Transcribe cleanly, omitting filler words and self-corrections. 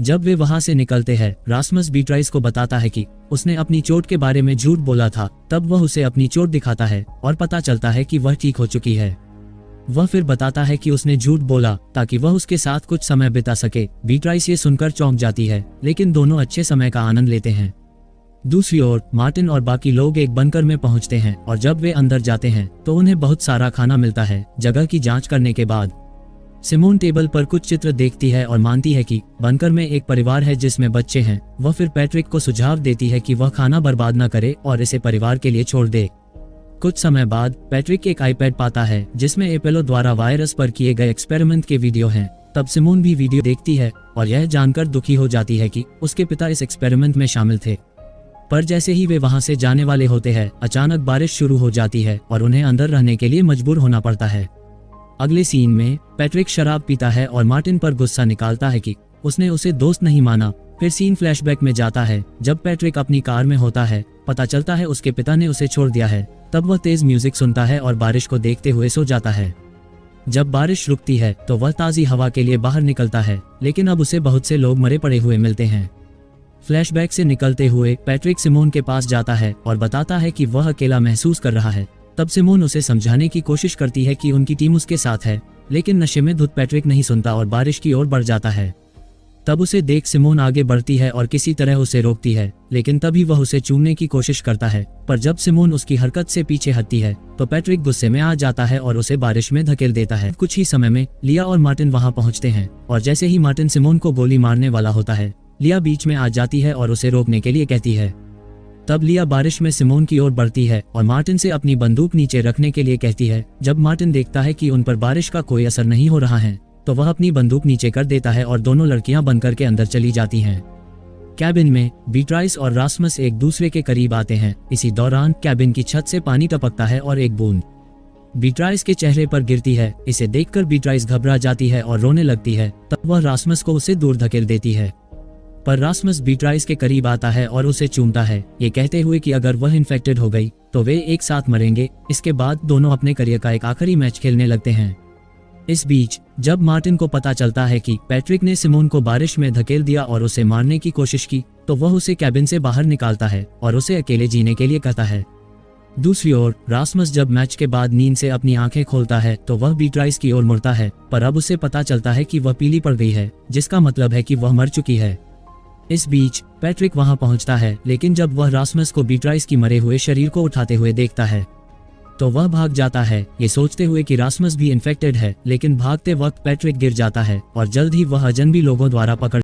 जब वे वहां से निकलते हैं, रास्मस बीट्राइस को बताता है कि उसने अपनी चोट के बारे में झूठ बोला था। तब वह उसे अपनी चोट दिखाता है और पता चलता है कि वह ठीक हो चुकी है। वह फिर बताता है कि उसने झूठ बोला ताकि वह उसके साथ कुछ समय बिता सके। बीट्राइस ये सुनकर चौंक जाती है, लेकिन दोनों अच्छे समय का आनंद लेते हैं। दूसरी ओर मार्टिन और बाकी लोग एक बंकर में पहुंचते हैं और जब वे अंदर जाते हैं तो उन्हें बहुत सारा खाना मिलता है। जगह की जांच करने के बाद सिमोन टेबल पर कुछ चित्र देखती है और मानती है कि बंकर में एक परिवार है जिसमें बच्चे हैं। वह फिर पैट्रिक को सुझाव देती है कि वह खाना बर्बाद न करे और इसे परिवार के लिए छोड़ दे। कुछ समय बाद पैट्रिक एक आईपैड पाता है जिसमें एपेलो द्वारा वायरस पर किए गए एक्सपेरिमेंट के वीडियो हैं। तब सिमोन भी वीडियो देखती है और यह जानकर दुखी हो जाती है कि उसके पिता इस एक्सपेरिमेंट में शामिल थे। पर जैसे ही वे वहां से जाने वाले होते हैं, अचानक बारिश शुरू हो जाती है और उन्हें अंदर रहने के लिए मजबूर होना पड़ता है। अगले सीन में पैट्रिक शराब पीता है और मार्टिन पर गुस्सा निकालता है कि उसने उसे दोस्त नहीं माना। फिर सीन फ्लैशबैक में जाता है जब पैट्रिक अपनी कार में होता है। पता चलता है उसके पिता ने उसे छोड़ दिया है। तब वह तेज म्यूजिक सुनता है और बारिश को देखते हुए सो जाता है। जब बारिश रुकती है तो वह ताज़ी हवा के लिए बाहर निकलता है, लेकिन अब उसे बहुत से लोग मरे पड़े हुए मिलते हैं। फ्लैशबैक से निकलते हुए पैट्रिक सिमोन के पास जाता है और बताता है कि वह अकेला महसूस कर रहा है। तब सिमोन उसे समझाने की कोशिश करती है कि उनकी टीम उसके साथ है, लेकिन नशे में धुत पैट्रिक नहीं सुनता और बारिश की ओर बढ़ जाता है। तब उसे देख सिमोन आगे बढ़ती है और किसी तरह उसे रोकती है, लेकिन तभी वह उसे चूमने की कोशिश करता है। पर जब सिमोन उसकी हरकत से पीछे हटती है तो पैट्रिक गुस्से में आ जाता है और उसे बारिश में धकेल देता है। कुछ ही समय में लिया और मार्टिन वहां पहुंचते हैं और जैसे ही मार्टिन सिमोन को गोली मारने वाला होता है, लिया बीच में आ जाती है और उसे रोकने के लिए कहती है। तब लिया बारिश में सिमोन की ओर बढ़ती है और मार्टिन से अपनी बंदूक नीचे रखने के लिए कहती है। जब मार्टिन देखता है कि उन पर बारिश का कोई असर नहीं हो रहा है तो वह अपनी बंदूक नीचे कर देता है और दोनों लड़कियां बंकर के अंदर चली जाती हैं। कैबिन में बीट्राइस और रास्मस एक दूसरे के करीब आते हैं। इसी दौरान कैबिन की छत से पानी टपकता है और एक बूंद बीट्राइस के चेहरे पर गिरती है। इसे देखकर बीट्राइस घबरा जाती है और रोने लगती है। तब वह रास्मस को उसे दूर धकेल देती है, पर रास्मस बीट्राइस के करीब आता है और उसे चूमता है, ये कहते हुए कि अगर वह इन्फेक्टेड हो गई तो वे एक साथ मरेंगे। इसके बाद दोनों अपने करियर का एक आखिरी मैच खेलने लगते हैं। इस बीच जब मार्टिन को पता चलता है कि पैट्रिक ने सिमोन को बारिश में धकेल दिया और उसे मारने की कोशिश की, तो वह उसे कैबिन से बाहर निकालता है और उसे अकेले जीने के लिए कहता है। दूसरी ओर रास्मस जब मैच के बाद नींद से अपनी आंखें खोलता है तो वह बीट्राइस की ओर मुड़ता है, पर अब उसे पता चलता है कि वह पीली पड़ गई है, जिसका मतलब है कि वह मर चुकी है। इस बीच पैट्रिक वहां पहुंचता है, लेकिन जब वह रास्मस को बीट्राइस की मरे हुए शरीर को उठाते हुए देखता है तो वह भाग जाता है, ये सोचते हुए कि रास्मस भी इन्फेक्टेड है। लेकिन भागते वक्त पैट्रिक गिर जाता है और जल्द ही वह अजनबी लोगों द्वारा पकड़